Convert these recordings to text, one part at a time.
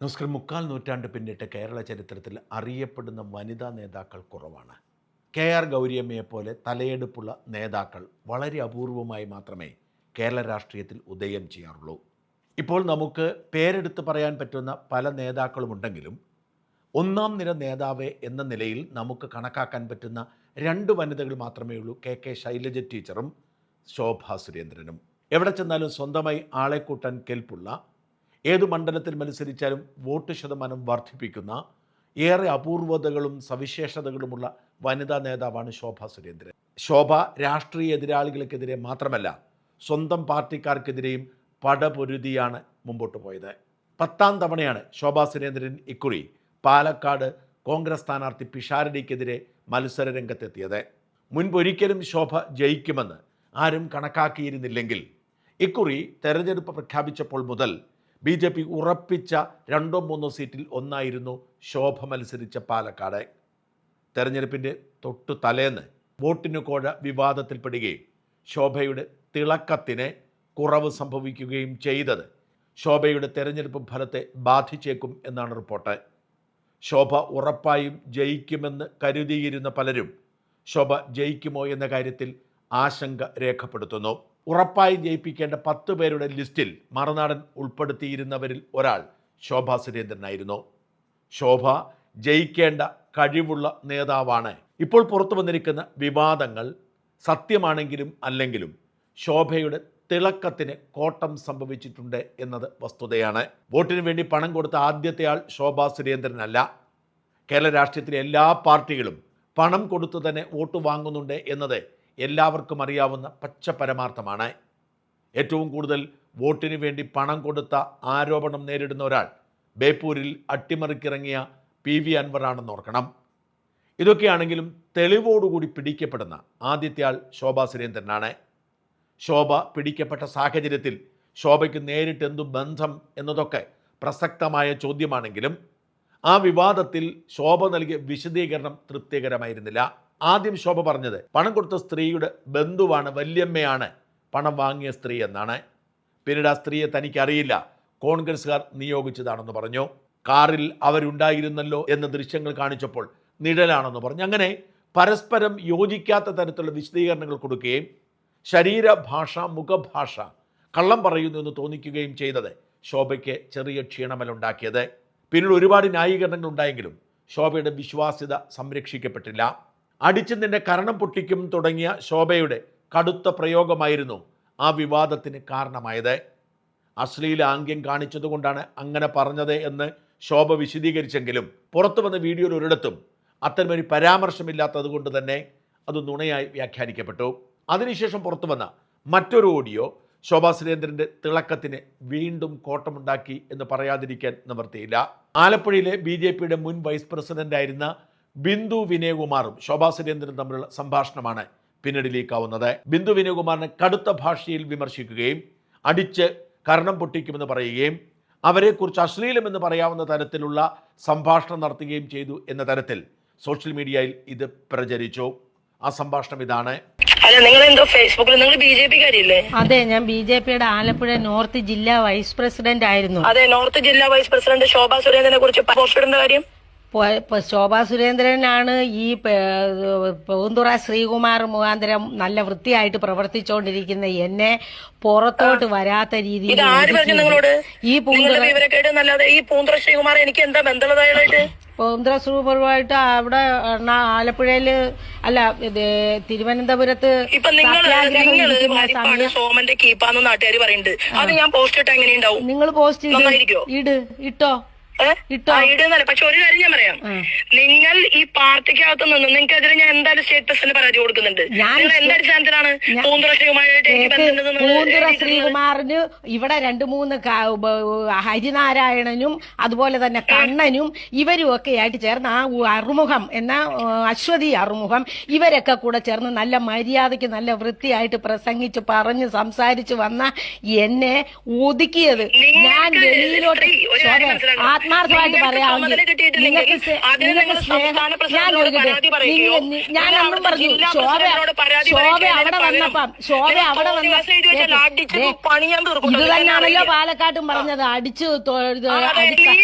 നമസ്കാരം. മുക്കാൽ നൂറ്റാണ്ട് പിന്നിട്ട് കേരള ചരിത്രത്തിൽ അറിയപ്പെടുന്ന വനിതാ നേതാക്കൾ കുറവാണ്. KR ഗൗരിയമ്മയെപ്പോലെ തലയെടുപ്പുള്ള നേതാക്കൾ വളരെ അപൂർവമായി മാത്രമേ കേരള രാഷ്ട്രീയത്തിൽ ഉദയം ചെയ്യാറുള്ളൂ. ഇപ്പോൾ നമുക്ക് പേരെടുത്ത് പറയാൻ പറ്റുന്ന പല നേതാക്കളുമുണ്ടെങ്കിലും ഒന്നാം നിര നേതാവ് എന്ന നിലയിൽ നമുക്ക് കണക്കാക്കാൻ പറ്റുന്ന രണ്ട് വനിതകൾ മാത്രമേ ഉള്ളൂ. KK ശൈലജ ടീച്ചറും ശോഭാ സുരേന്ദ്രനും. എവിടെ ചെന്നാലും സ്വന്തമായി ആളെ കൂട്ടാൻ കെൽപ്പുള്ള, ഏതു മണ്ഡലത്തിൽ മത്സരിച്ചാലും വോട്ട് ശതമാനം വർദ്ധിപ്പിക്കുന്ന, ഏറെ അപൂർവതകളും സവിശേഷതകളുമുള്ള വനിതാ നേതാവാണ് ശോഭാ സുരേന്ദ്രൻ. ശോഭ രാഷ്ട്രീയ എതിരാളികൾക്കെതിരെ മാത്രമല്ല, സ്വന്തം പാർട്ടിക്കാർക്കെതിരെയും പടപൊരുതിയാണ് മുമ്പോട്ട് പോയത്. 10ാം തവണയാണ് ശോഭാ സുരേന്ദ്രൻ ഇക്കുറി പാലക്കാട് കോൺഗ്രസ് സ്ഥാനാർത്ഥി പിഷാരടിക്കെതിരെ മത്സര രംഗത്തെത്തിയത്. മുൻപൊരിക്കലും ശോഭ ജയിക്കുമെന്ന് ആരും കണക്കാക്കിയിരുന്നില്ലെങ്കിൽ ഇക്കുറി തെരഞ്ഞെടുപ്പ് പ്രഖ്യാപിച്ചപ്പോൾ മുതൽ BJP ഉറപ്പിച്ച 2-3 സീറ്റിൽ ഒന്നായിരുന്നു ശോഭ മത്സരിച്ച പാലക്കാട്. തെരഞ്ഞെടുപ്പിൻ്റെ തൊട്ടു തലേന്ന് വോട്ടിന് കോഴ വിവാദത്തിൽപ്പെടുകയും ശോഭയുടെ തിളക്കത്തിന് കുറവ് സംഭവിക്കുകയും ചെയ്തത് ശോഭയുടെ തെരഞ്ഞെടുപ്പ് ഫലത്തെ ബാധിച്ചേക്കും എന്നാണ് റിപ്പോർട്ട്. ശോഭ ഉറപ്പായും ജയിക്കുമെന്ന് കരുതിയിരുന്ന പലരും ശോഭ ജയിക്കുമോ എന്ന കാര്യത്തിൽ ആശങ്ക രേഖപ്പെടുത്തുന്നു. ഉറപ്പായി ജയിപ്പിക്കേണ്ട 10 പേരുടെ ലിസ്റ്റിൽ മറുനാടൻ ഉൾപ്പെടുത്തിയിരുന്നവരിൽ ഒരാൾ ശോഭാ സുരേന്ദ്രനായിരുന്നു. ശോഭ ജയിക്കേണ്ട കഴിവുള്ള നേതാവാണ്. ഇപ്പോൾ പുറത്തു വന്നിരിക്കുന്ന വിവാദങ്ങൾ സത്യമാണെങ്കിലും അല്ലെങ്കിലും ശോഭയുടെ തിളക്കത്തിന് കോട്ടം സംഭവിച്ചിട്ടുണ്ട് എന്നത് വസ്തുതയാണ്. വോട്ടിന് വേണ്ടി പണം കൊടുത്ത ആദ്യത്തെ ആൾ ശോഭാ സുരേന്ദ്രനല്ല. കേരള രാഷ്ട്രീയത്തിലെ എല്ലാ പാർട്ടികളും പണം കൊടുത്തു തന്നെ വോട്ട് വാങ്ങുന്നുണ്ട് എന്നത് എല്ലാവർക്കും അറിയാവുന്ന പച്ച പരമാർത്ഥമാണ്. ഏറ്റവും കൂടുതൽ വോട്ടിന് വേണ്ടി പണം കൊടുത്ത ആരോപണം നേരിടുന്ന ഒരാൾ ബേപ്പൂരിൽ അട്ടിമറിക്കിറങ്ങിയ PV അൻവറാണെന്ന് ഓർക്കണം. ഇതൊക്കെയാണെങ്കിലും തെളിവോടുകൂടി പിടിക്കപ്പെടുന്ന ആദ്യത്തെ ആൾ ശോഭാ സുരേന്ദ്രനാണ്. ശോഭ പിടിക്കപ്പെട്ട സാഹചര്യത്തിൽ ശോഭയ്ക്ക് നേരിട്ട് എന്തു ബന്ധം എന്നതൊക്കെ പ്രസക്തമായ ചോദ്യമാണെങ്കിലും ആ വിവാദത്തിൽ ശോഭ നൽകിയ വിശദീകരണം തൃപ്തികരമായിരുന്നില്ല. ആദ്യം ശോഭ പറഞ്ഞത് പണം കൊടുത്ത സ്ത്രീയുടെ ബന്ധുവാണ്, വല്യമ്മയാണ് പണം വാങ്ങിയ സ്ത്രീ എന്നാണ്. പിന്നീട് ആ സ്ത്രീയെ തനിക്കറിയില്ല, കോൺഗ്രസ്സുകാർ നിയോഗിച്ചതാണെന്ന് പറഞ്ഞു. കാറിൽ അവരുണ്ടായിരുന്നല്ലോ എന്ന ദൃശ്യങ്ങൾ കാണിച്ചപ്പോൾ നിഴലാണെന്ന് പറഞ്ഞു. അങ്ങനെ പരസ്പരം യോജിക്കാത്ത തരത്തിലുള്ള വിശദീകരണങ്ങൾ കൊടുക്കുകയും ശരീരഭാഷ, മുഖഭാഷ കള്ളം പറയുന്നു എന്ന് തോന്നിക്കുകയും ചെയ്തത് ശോഭയ്ക്ക് ചെറിയ ക്ഷീണമലുണ്ടാക്കിയത്. പിന്നീട് ഒരുപാട് ന്യായീകരണങ്ങൾ ഉണ്ടായെങ്കിലും ശോഭയുടെ വിശ്വാസ്യത സംരക്ഷിക്കപ്പെട്ടില്ല. അടിച്ചു നിന്റെ കരണം പൊട്ടിക്കും തുടങ്ങിയ ശോഭയുടെ കടുത്ത പ്രയോഗമായിരുന്നു ആ വിവാദത്തിന് കാരണമായത്. അശ്ലീല ആംഗ്യം കാണിച്ചതുകൊണ്ടാണ് അങ്ങനെ പറഞ്ഞത് എന്ന് ശോഭ വിശദീകരിച്ചെങ്കിലും പുറത്തു വന്ന വീഡിയോയിൽ ഒരിടത്തും അത്തരമൊരു പരാമർശമില്ലാത്തത് കൊണ്ട് തന്നെ അത് നുണയായി വ്യാഖ്യാനിക്കപ്പെട്ടു. അതിനുശേഷം പുറത്തു വന്ന മറ്റൊരു ഓഡിയോ ശോഭാ സുരേന്ദ്രൻ്റെ തിളക്കത്തിന് വീണ്ടും കോട്ടമുണ്ടാക്കി എന്ന് പറയാതിരിക്കാൻ നിവൃത്തിയില്ല. ആലപ്പുഴയിലെ BJPയുടെ മുൻ വൈസ് പ്രസിഡന്റായിരുന്ന ബിന്ദു വിനയകുമാറും ശോഭാ സുരേന്ദ്രനും തമ്മിലുള്ള സംഭാഷണമാണ് പിന്നീട് ലീക്കാവുന്നത്. ബിന്ദു വിനയകുമാറിനെ കടുത്ത ഭാഷയിൽ വിമർശിക്കുകയും അടിച്ച് കർണം പൊട്ടിക്കുമെന്ന് പറയുകയും അവരെക്കുറിച്ച് അശ്ലീലമെന്ന് പറയാവുന്ന തരത്തിലുള്ള സംഭാഷണം നടത്തുകയും ചെയ്തു എന്ന തരത്തിൽ സോഷ്യൽ മീഡിയയിൽ ഇത് പ്രചരിച്ചു. ആ സംഭാഷണം ഇതാണ്. നിങ്ങൾ എന്തോ ഫേസ്ബുക്കിൽ നിങ്ങൾ BJP കാരിയല്ലേ? അതെ, ഞാൻ BJPയുടെ ആലപ്പുഴ നോർത്ത് ജില്ലാ വൈസ് പ്രസിഡന്റ് ആയിരുന്നു. അതെ, നോർത്ത് ജില്ലാ വൈസ് പ്രസിഡന്റ് ശോഭാ സുരേന്ദ്രനെ കുറിച്ച് പോസ്റ്റ് ഇടുന്ന കാര്യം ശോഭാ സുരേന്ദ്രനാണ് ഈ പൂന്തുറ ശ്രീകുമാർ മുഖാന്തരം നല്ല വൃത്തിയായിട്ട് പ്രവർത്തിച്ചുകൊണ്ടിരിക്കുന്ന എന്നെ പുറത്തോട്ട് വരാത്ത രീതിയിൽ ഈ പൂന്തുറ ശ്രീകുമാർ എനിക്ക് എന്താ ബന്ധമുള്ളതായിട്ട് പൂന്തുറ ശ്രീകുമാറുമായിട്ട് അവിടെ ആലപ്പുഴയില് അല്ല തിരുവനന്തപുരത്ത് ഇപ്പൊ നിങ്ങൾ സോമന്റെ കീപ്പാന്ന് നാട്ടുകാർ പറയുന്നുണ്ട്. അത് ഞാൻ പോസ്റ്റ് ഇട്ടാ എങ്ങനെയുണ്ടാവും? നിങ്ങൾ പോസ്റ്റ് ഇട്ടോ ഇടുന്നല്ല. പക്ഷെ ഒരു കാര്യം ഞാൻ പറയാം, നിങ്ങൾ ഈ പാർട്ടിക്കകത്ത് നിന്ന് നിങ്ങൾക്കെതിരെ ഞാൻ എന്തായാലും സ്റ്റേറ്റ് പ്രസിഡന്റ് പരാതി കൊടുക്കുന്നുണ്ട്. നിങ്ങൾ എന്തടിസ്ഥാനത്തിലാണ് പൂന്തുറ ശ്രീകുമാറിന് ഇവിടെ 2-3 ഹരിനാരായണനും അതുപോലെ തന്നെ കണ്ണനും ഇവരും ഒക്കെ ആയിട്ട് ചേർന്ന് ആ അറുമുഖം എന്ന അശ്വതി അറുമുഖം ഇവരൊക്കെ കൂടെ ചേർന്ന് നല്ല മര്യാദയ്ക്ക് നല്ല വൃത്തിയായിട്ട് പ്രസംഗിച്ച് പറഞ്ഞ് സംസാരിച്ച് വന്ന എന്നെ ഒതുക്കിയത് ഞാൻ വെളിയിലോട്ട് ആത്മാർത്ഥമായിട്ട് പറയാമെങ്കിൽ നിങ്ങൾക്ക് സ്നേഹം ഞാൻ ചോദിക്കട്ടെ, ഞാനൊന്നും പറഞ്ഞു ശോഭ അവിടെ വന്നപ്പം ഇത് തന്നെയാണല്ലോ പാലക്കാട്ടും പറഞ്ഞത്.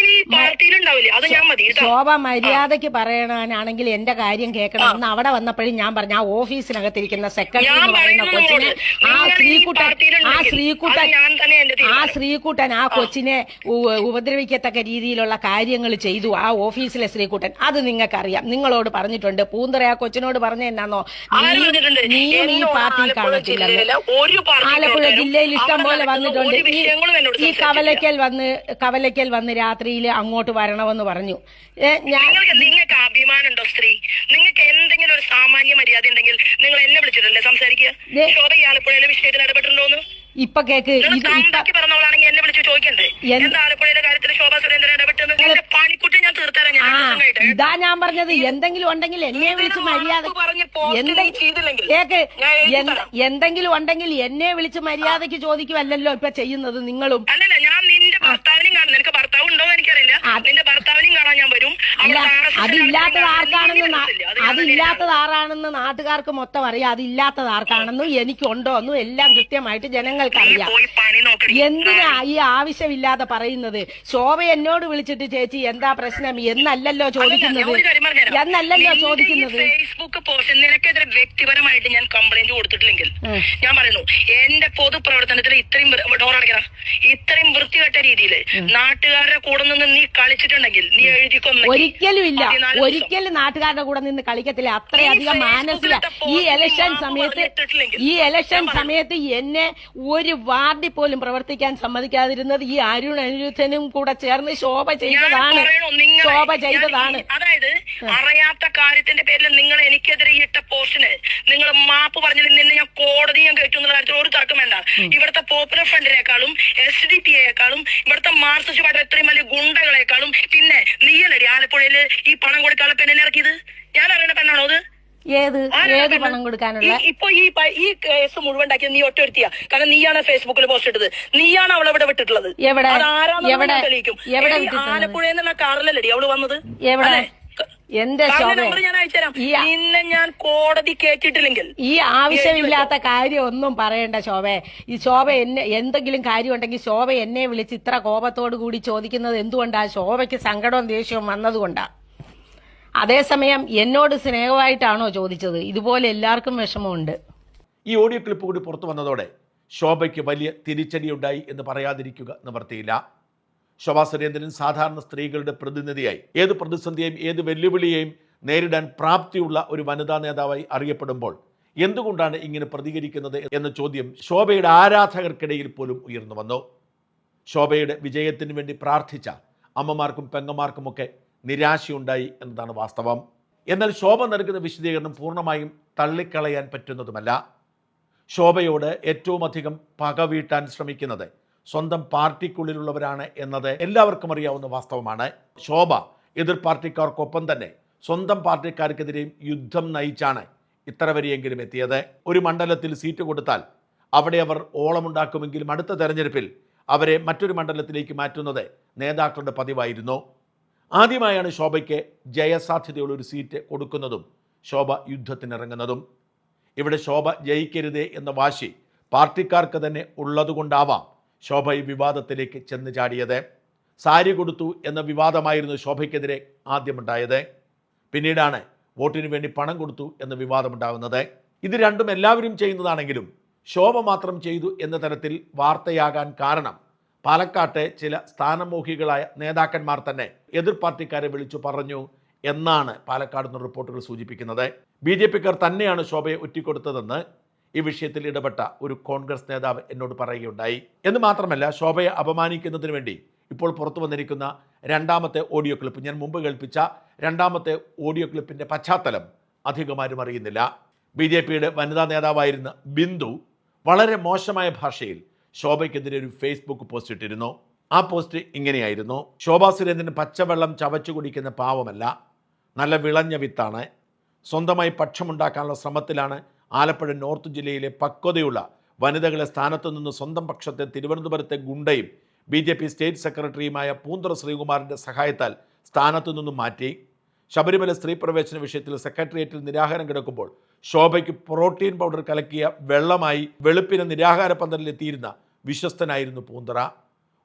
ശോഭ മര്യാദയ്ക്ക് പറയണാണെങ്കിൽ എന്റെ കാര്യം കേൾക്കണം. അന്ന് അവിടെ വന്നപ്പോഴും ഞാൻ പറഞ്ഞു, ആ ഓഫീസിനകത്തിരിക്കുന്ന സെക്രട്ടറി എന്ന് പറയുന്ന കൊച്ചിനെ ആ ശ്രീകുട്ടൻ ആ കൊച്ചിനെ ഉപദ്രവിക്കത്തക്ക രീതിയിലുള്ള കാര്യങ്ങൾ ചെയ്തു. ആ ഓഫീസിലെ ശ്രീകുട്ടൻ, അത് നിങ്ങൾക്കറിയാം, നിങ്ങളോട് പറഞ്ഞിട്ടുണ്ട്. പൂന്തറ ആ കൊച്ചിനോട് പറഞ്ഞ എന്നാന്നോ, നീയും ഈ പാർട്ടി കാണത്തില്ലല്ലോ. ആലപ്പുഴ ജില്ലയിൽ ഇഷ്ടം പോലെ വന്നിട്ടുണ്ട്. ഈ കവലയ്ക്കൽ വന്ന് രാത്രിയിൽ അങ്ങോട്ട് വരണമെന്ന് പറഞ്ഞു. നിങ്ങൾക്ക് അഭിമാനമുണ്ടോ സ്ത്രീ? നിങ്ങൾക്ക് എന്തെങ്കിലും ഒരു സാമാന്യ മര്യാദ ഉണ്ടെങ്കിൽ നിങ്ങൾ എന്നെ വിളിച്ചിട്ടല്ലേ സംസാരിക്കുക? ശോഭ ഈ ആലപ്പുഴയിലെ വിഷയത്തിൽ ഇടപെട്ടിട്ടുണ്ടോന്ന് ഇപ്പൊ കേക്ക്. പറഞ്ഞവളാണെങ്കിൽ എന്നെ വിളിച്ച് ചോദിക്കണ്ടേ എന്താ ആലപ്പുഴയിലെ കാര്യത്തിൽ ശോഭാ സുരേന്ദ്രൻ ഇടപെട്ടെന്ന്? പണിക്കുട്ടി ഞാൻ തീർത്തരാം. ഇതാ ഞാൻ പറഞ്ഞത്, എന്തെങ്കിലും ഉണ്ടെങ്കിൽ എന്നെ വിളിച്ച് മര്യാദ എന്തെങ്കിലും ഉണ്ടെങ്കിൽ എന്നെ വിളിച്ച് മര്യാദയ്ക്ക് ചോദിക്കുമല്ലോ ഇപ്പൊ ചെയ്യുന്നത് നിങ്ങളും. അല്ലല്ല, ഞാൻ നിന്റെ ഭർത്താവിനും കാണും. നിനക്ക് ഭർത്താവ് ഉണ്ടോ എനിക്കറിയില്ല. നിന്റെ ഭർത്താവിനും കാണാൻ ഞാൻ വരും. അതില്ലാത്തത് ആരാണെന്ന് നാട്ടുകാർക്ക് മൊത്തം അറിയാം. അതില്ലാത്തത് ആർക്കാണെന്നും എനിക്കുണ്ടോന്നും എല്ലാം കൃത്യമായിട്ട് ജനങ്ങൾക്കറിയാം. എന്തിനാ ഈ ആവശ്യമില്ലാതെ പറയുന്നത്? ശോഭ എന്നോട് വിളിച്ചിട്ട് ചേച്ചി എന്താ പ്രശ്നം എന്നല്ലല്ലോ ചോദിക്കുന്നത്. ഫേസ്ബുക്ക് പോസ്റ്റ് നിനക്കെതിരെ വ്യക്തിപരമായിട്ട് ഞാൻ കംപ്ലൈന്റ് കൊടുത്തിട്ടില്ലെങ്കിൽ ഞാൻ പറയുന്നു, എന്റെ പൊതുപ്രവർത്തനത്തിൽ ഇത്രയും വൃത്തികെട്ട രീതിയിൽ നാട്ടുകാരുടെ കൂടെ നിന്ന് നീ കളിച്ചിട്ടുണ്ടെങ്കിൽ നീ എഴുതിക്കൊന്നു. ഒരിക്കലും ഇല്ല, ഒരിക്കലും നാട്ടുകാരുടെ കൂടെ നിന്ന് കളിക്കത്തില്ല. അത്രയധികം മാനസിക ഈ ഇലക്ഷൻ സമയത്ത് എന്നെ ഒരു വാർഡിൽ പോലും പ്രവർത്തിക്കാൻ സമ്മതിക്കാതിരുന്നത് ഈ അരുൺ അനിരുദ്ധനും കൂടെ ചേർന്ന് ശോഭ ചെയ്തതാണ്. അതായത് അറിയാത്ത കാര്യത്തിന്റെ പേരിൽ നിങ്ങൾ എനിക്കെതിരെ ഇട്ട പോസ്റ്റിന് നിങ്ങൾ മാപ്പ് പറഞ്ഞില്ല. നിന്നെ ഞാൻ കോടതി ഞാൻ കേട്ടു എന്നുള്ള കാര്യത്തിൽ ഒരു തർക്കം വേണ്ട. ഇവിടുത്തെ പോപ്പുലർ ഫ്രണ്ടിനേക്കാളും SDP-യേക്കാളും ഇവിടുത്തെ മാർക്സിസ്റ്റ് പാർട്ടി ഇത്രയും വലിയ ഗുണ്ടകളെക്കാളും പിന്നെ നീയല്ലേ ആലപ്പുഴയില് ഈ പണം കൊടുക്കാനുള്ള പെണ്ണിനെ ഇറക്കിയത്? ഞാൻ അറിയുന്ന പെണ്ണാണോ അത്? ഏത് പണം കൊടുക്കാനുള്ള? ഇപ്പൊ ഈ കേസ് മുഴുവൻ ഉണ്ടാക്കിയത് നീ ഒറ്റ. കാരണം നീയാണ് ഫേസ്ബുക്കിൽ പോസ്റ്റ് ഇട്ടത്. നീയാണ് അവളെ ഇവിടെ വിട്ടിട്ടുള്ളത്. തെളിയിക്കും. ആലപ്പുഴയിൽ നിന്നുള്ള കാറിലല്ലേ അവള് വന്നത്? എവിടെ? എന്റെ ശോഭ, നിന്നെ ഞാൻ കോടതി കേട്ടിട്ടില്ലെങ്കിൽ ഈ ആവശ്യമില്ലാത്ത കാര്യം ഒന്നും പറയണ്ട ശോഭ. ഈ ശോഭ എന്തെങ്കിലും കാര്യം ഉണ്ടെങ്കിൽ ശോഭ എന്നെ വിളിച്ച് ഇത്ര കോപത്തോടു കൂടി ചോദിക്കുന്നത് എന്തുകൊണ്ടാ? ശോഭയ്ക്ക് സങ്കടവും ദേഷ്യവും വന്നതുകൊണ്ടാ. അതേസമയം എന്നോട് സ്നേഹമായിട്ടാണോ ചോദിച്ചത്? ഇതുപോലെ എല്ലാവർക്കും വിഷമമുണ്ട്. ഈ ഓഡിയോ ക്ലിപ്പ് കൂടി പുറത്തു വന്നതോടെ ശോഭയ്ക്ക് വലിയ തിരിച്ചടിയുണ്ടായി എന്ന് പറയാതിരിക്കുക നിവർത്തിയില്ല. ശോഭാ സുരേന്ദ്രൻ സാധാരണ സ്ത്രീകളുടെ പ്രതിനിധിയായി ഏത് പ്രതിസന്ധിയെയും ഏത് വെല്ലുവിളിയെയും നേരിടാൻ പ്രാപ്തിയുള്ള ഒരു വനിതാ നേതാവായി അറിയപ്പെടുമ്പോൾ എന്തുകൊണ്ടാണ് ഇങ്ങനെ പ്രതികരിക്കുന്നത് എന്ന ചോദ്യം ശോഭയുടെ ആരാധകർക്കിടയിൽ പോലും ഉയർന്നു വന്നു. ശോഭയുടെ വിജയത്തിന് വേണ്ടി പ്രാർത്ഥിച്ച അമ്മമാർക്കും പെങ്ങന്മാർക്കുമൊക്കെ നിരാശയുണ്ടായി എന്നതാണ് വാസ്തവം. എന്നാൽ ശോഭ നൽകുന്ന വിശദീകരണം പൂർണ്ണമായും തള്ളിക്കളയാൻ പറ്റുന്നതുമല്ല. ശോഭയോട് ഏറ്റവും അധികം പക വീട്ടാൻ ശ്രമിക്കുന്നത് സ്വന്തം പാർട്ടിക്കുള്ളിലുള്ളവരാണ് എന്നത് എല്ലാവർക്കും അറിയാവുന്ന വാസ്തവമാണ്. ശോഭ എതിർ പാർട്ടിക്കാർക്കൊപ്പം തന്നെ സ്വന്തം പാർട്ടിക്കാർക്കെതിരെയും യുദ്ധം നയിച്ചാണ് ഇത്ര വരെയെങ്കിലും എത്തിയത്. ഒരു മണ്ഡലത്തിൽ സീറ്റ് കൊടുത്താൽ അവിടെ അവർ ഓളമുണ്ടാക്കുമെങ്കിലും അടുത്ത തെരഞ്ഞെടുപ്പിൽ അവരെ മറ്റൊരു മണ്ഡലത്തിലേക്ക് മാറ്റുന്നത് നേതാക്കളുടെ പതിവായിരുന്നു. ആദ്യമായാണ് ശോഭയ്ക്ക് ജയസാധ്യതയുള്ള ഒരു സീറ്റ് കൊടുക്കുന്നതും ശോഭ യുദ്ധത്തിനിറങ്ങുന്നതും. ഇവിടെ ശോഭ ജയിക്കരുതേ എന്ന വാശി പാർട്ടിക്കാർക്ക് തന്നെ ഉള്ളതുകൊണ്ടാവാം ശോഭ ഈ വിവാദത്തിലേക്ക് ചെന്ന് ചാടിയത്. സാരി കൊടുത്തു എന്ന വിവാദമായിരുന്നു ശോഭയ്ക്കെതിരെ ആദ്യമുണ്ടായത്. പിന്നീടാണ് വോട്ടിന് വേണ്ടി പണം കൊടുത്തു എന്ന വിവാദമുണ്ടാകുന്നത്. ഇത് രണ്ടും എല്ലാവരും ചെയ്യുന്നതാണെങ്കിലും ശോഭ മാത്രം ചെയ്തു എന്ന തരത്തിൽ വാർത്തയാകാൻ കാരണം പാലക്കാട്ടെ ചില സ്ഥാനമോഹികളായ നേതാക്കന്മാർ തന്നെ എതിർ പാർട്ടിക്കാരെ വിളിച്ചു പറഞ്ഞു എന്നാണ് പാലക്കാട് നിന്ന് റിപ്പോർട്ടുകൾ സൂചിപ്പിക്കുന്നത്. BJPക്കാർ തന്നെയാണ് ശോഭയെ ഒറ്റിക്കൊടുത്തതെന്ന് ഈ വിഷയത്തിൽ ഇടപെട്ട ഒരു കോൺഗ്രസ് നേതാവ് എന്നോട് പറയുകയുണ്ടായി. എന്ന് മാത്രമല്ല, ശോഭയെ അപമാനിക്കുന്നതിന് വേണ്ടി ഇപ്പോൾ പുറത്തു വന്നിരിക്കുന്ന രണ്ടാമത്തെ ഓഡിയോ ക്ലിപ്പ്, ഞാൻ മുമ്പ് കേൾപ്പിച്ച രണ്ടാമത്തെ ഓഡിയോ ക്ലിപ്പിൻ്റെ പശ്ചാത്തലം അധികമാരും അറിയുന്നില്ല. BJPയുടെ വനിതാ നേതാവായിരുന്ന ബിന്ദു വളരെ മോശമായ ഭാഷയിൽ ശോഭയ്ക്കെതിരെ ഒരു ഫേസ്ബുക്ക് പോസ്റ്റ് ഇട്ടിരുന്നു. ആ പോസ്റ്റ് ഇങ്ങനെയായിരുന്നു: ശോഭാ സുരേന്ദ്രൻ പച്ചവെള്ളം ചവച്ചു കുടിക്കുന്ന പാവമല്ല, നല്ല വിളഞ്ഞ വിത്താണ്. സ്വന്തമായി പക്ഷമുണ്ടാക്കാനുള്ള ശ്രമത്തിലാണ് ആലപ്പുഴ നോർത്ത് ജില്ലയിലെ പക്വതയുള്ള വനിതകളെ സ്ഥാനത്തു നിന്ന് സ്വന്തം പക്ഷത്തെ തിരുവനന്തപുരത്തെ ഗുണ്ടയും BJP സ്റ്റേറ്റ് സെക്രട്ടറിയുമായ പൂന്തറ ശ്രീകുമാറിൻ്റെ സഹായത്താൽ സ്ഥാനത്തു നിന്നും മാറ്റി. ശബരിമല സ്ത്രീ പ്രവേശന വിഷയത്തിൽ സെക്രട്ടേറിയറ്റിൽ നിരാഹാരം കിടക്കുമ്പോൾ ശോഭയ്ക്ക് പ്രോട്ടീൻ പൗഡർ കലക്കിയ വെള്ളമായി വെളുപ്പിന് നിരാഹാര പന്തലിലെത്തിയിരുന്ന വിശ്വസ്തനായിരുന്നു പൂന്തറ.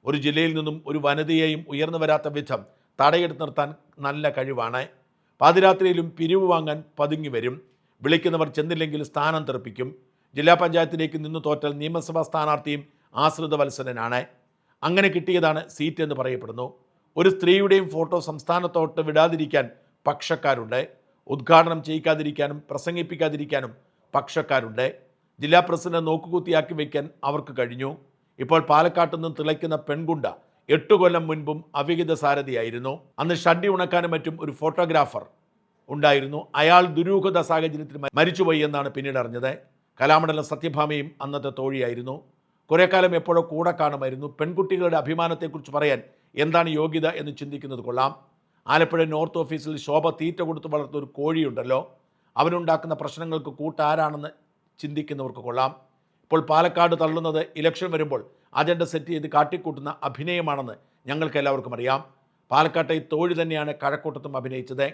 ഒരു ജില്ലയിൽ നിന്നും ഒരു വനിതയെയും ഉയർന്നു വരാത്ത വിധം തടയെടുത്ത് നിർത്താൻ നല്ല കഴിവാണ്. പാതിരാത്രിയിലും പിരിവ് വാങ്ങാൻ പതുങ്ങി വരും. വിളിക്കുന്നവർ ചെന്നില്ലെങ്കിൽ സ്ഥാനം തെറിപ്പിക്കും. ജില്ലാ പഞ്ചായത്തിലേക്ക് നിന്ന് തോറ്റാൽ നിയമസഭാ സ്ഥാനാർത്ഥിയും ആശ്രിത വത്സരനാണ്. അങ്ങനെ കിട്ടിയതാണ് സീറ്റ് എന്ന് പറയപ്പെടുന്നു. ഒരു സ്ത്രീയുടെയും ഫോട്ടോ സംസ്ഥാനത്തോട്ട് വിടാതിരിക്കാൻ പക്ഷക്കാരുണ്ട്. ഉദ്ഘാടനം ചെയ്യിക്കാതിരിക്കാനും പ്രസംഗിപ്പിക്കാതിരിക്കാനും പക്ഷക്കാരുണ്ട്. ജില്ലാ പ്രസിഡന്റ് നോക്കുകുത്തിയാക്കി വയ്ക്കാൻ അവർക്ക് കഴിഞ്ഞു. ഇപ്പോൾ പാലക്കാട്ട് നിന്ന് തിളയ്ക്കുന്ന പെൺകുണ്ട 8 കൊല്ലം മുൻപും അവിഹിത സാരഥിയായിരുന്നു. അന്ന് ഷഡ്ഡി ഉണക്കാനും മറ്റും ഒരു ഫോട്ടോഗ്രാഫർ ഉണ്ടായിരുന്നു. അയാൾ ദുരൂഹത സാഹചര്യത്തിൽ മരിച്ചുപോയി എന്നാണ് പിന്നീട് അറിഞ്ഞത്. കലാമണ്ഡലം സത്യഭാമയും അന്നത്തെ തോഴിയായിരുന്നു. കുറേ കാലം എപ്പോഴോ കൂടെ കാണുമായിരുന്നു. പെൺകുട്ടികളുടെ അഭിമാനത്തെക്കുറിച്ച് പറയാൻ എന്താണ് യോഗ്യത എന്ന് ചിന്തിക്കുന്നത് കൊള്ളാം. ആലപ്പുഴ നോർത്ത് ഓഫീസിൽ ശോഭ തീറ്റ കൊടുത്ത് വളർത്തുന്ന ഒരു കോഴിയുണ്ടല്ലോ, അവനുണ്ടാക്കുന്ന പ്രശ്നങ്ങൾക്ക് കൂട്ടാരാണെന്ന് ചിന്തിക്കുന്നവർക്ക് കൊള്ളാം. ഇപ്പോൾ പാലക്കാട് തള്ളുന്നത് ഇലക്ഷൻ വരുമ്പോൾ അജണ്ട സെറ്റ് ചെയ്ത് കാട്ടിക്കൂട്ടുന്ന അഭിനയമാണെന്ന് ഞങ്ങൾക്ക് എല്ലാവർക്കും അറിയാം. പാലക്കാട്ടെ തോഴി തന്നെയാണ് കഴക്കൂട്ടത്തും അഭിനയിച്ചത്.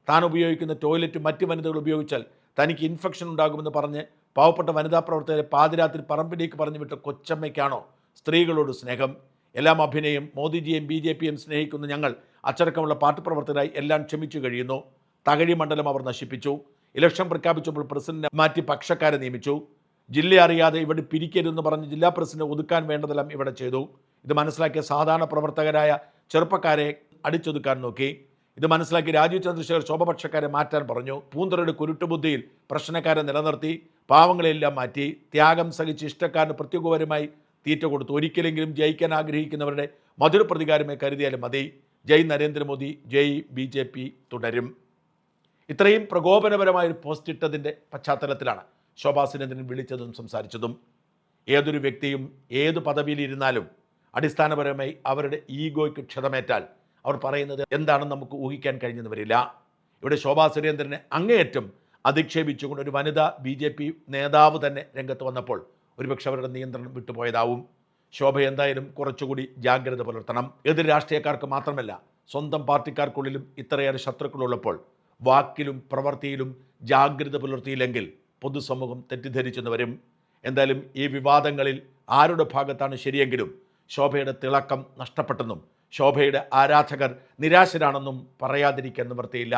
താൻ ഉപയോഗിക്കുന്ന ടോയ്ലറ്റ് മറ്റ് വനിതകൾ ഉപയോഗിച്ചാൽ തനിക്ക് ഇൻഫെക്ഷൻ ഉണ്ടാകുമെന്ന് പറഞ്ഞ് പാവപ്പെട്ട വനിതാ പ്രവർത്തകരെ പാതിരാത്രി പറമ്പിലേക്ക് പറഞ്ഞു വിട്ട കൊച്ചമ്മയ്ക്കാണോ സ്ത്രീകളോട് സ്നേഹം? എല്ലാം അഭിനയം. മോദിജിയെയും BJPയും സ്നേഹിക്കുന്ന ഞങ്ങൾ അച്ചടക്കമുള്ള പാർട്ടി പ്രവർത്തകരായി എല്ലാം ക്ഷമിച്ചു കഴിയുന്നു. തകഴി മണ്ഡലം അവർ നശിപ്പിച്ചു. ഇലക്ഷൻ പ്രഖ്യാപിച്ചപ്പോൾ പ്രസിഡന്റ് മാറ്റി പക്ഷക്കാരെ നിയമിച്ചു. ജില്ല അറിയാതെ ഇവിടെ പിരിക്കരുതെന്ന് പറഞ്ഞ് ജില്ലാ പ്രസിഡന്റ് ഒതുക്കാൻ വേണ്ടതെല്ലാം ഇവിടെ ചെയ്തു. ഇത് മനസ്സിലാക്കിയ സാധാരണ പ്രവർത്തകരായ ചെറുപ്പക്കാരെ അടിച്ചൊതുക്കാൻ നോക്കി. ഇത് മനസ്സിലാക്കി രാജീവ് ചന്ദ്രശേഖർ ശോഭപക്ഷക്കാരെ മാറ്റാൻ പറഞ്ഞു. പൂന്തറയുടെ കുരുട്ടുബുദ്ധിയിൽ പ്രശ്നക്കാരെ നിലനിർത്തി പാവങ്ങളെല്ലാം മാറ്റി. ത്യാഗം സഹിച്ച് ഇഷ്ടക്കാരന് പ്രത്യേകപരമായി തീറ്റ കൊടുത്തു. ഒരിക്കലെങ്കിലും ജയിക്കാൻ ആഗ്രഹിക്കുന്നവരുടെ മധുര പ്രതികാരമേ കരുതിയാലും മതി. ജയ് നരേന്ദ്രമോദി, ജയ് BJP തുടരും. ഇത്രയും പ്രകോപനപരമായൊരു പോസ്റ്റ് ഇട്ടതിൻ്റെ പശ്ചാത്തലത്തിലാണ് ശോഭാ സുരേന്ദ്രൻ വിളിച്ചതും സംസാരിച്ചതും. ഏതൊരു വ്യക്തിയും ഏത് പദവിയിലിരുന്നാലും അടിസ്ഥാനപരമായി അവരുടെ ഈഗോയ്ക്ക് ക്ഷതമേറ്റാൽ അവർ പറയുന്നത് എന്താണെന്ന് നമുക്ക് ഊഹിക്കാൻ കഴിഞ്ഞെന്ന് വരില്ല. ഇവിടെ ശോഭാ സുരേന്ദ്രനെ അങ്ങേയറ്റം അധിക്ഷേപിച്ചുകൊണ്ട് ഒരു വനിതാ BJP നേതാവ് തന്നെ രംഗത്ത് വന്നപ്പോൾ ഒരുപക്ഷെ അവരുടെ നിയന്ത്രണം വിട്ടുപോയതാവും. ശോഭ എന്തായാലും കുറച്ചുകൂടി ജാഗ്രത പുലർത്തണം. എതിർ രാഷ്ട്രീയക്കാർക്ക് മാത്രമല്ല, സ്വന്തം പാർട്ടിക്കാർക്കുള്ളിലും ഇത്രയേറെ ശത്രുക്കളുള്ളപ്പോൾ വാക്കിലും പ്രവൃത്തിയിലും ജാഗ്രത പുലർത്തിയില്ലെങ്കിൽ പൊതുസമൂഹം തെറ്റിദ്ധരിച്ചെന്ന് വരും. എന്തായാലും ഈ വിവാദങ്ങളിൽ ആരുടെ ഭാഗത്താണ് ശരിയെങ്കിലും ശോഭയുടെ തിളക്കം നഷ്ടപ്പെട്ടെന്നും ശോഭയുടെ ആരാധകർ നിരാശരാണെന്നും പറയാതിരിക്കാൻ നിവൃത്തിയില്ല.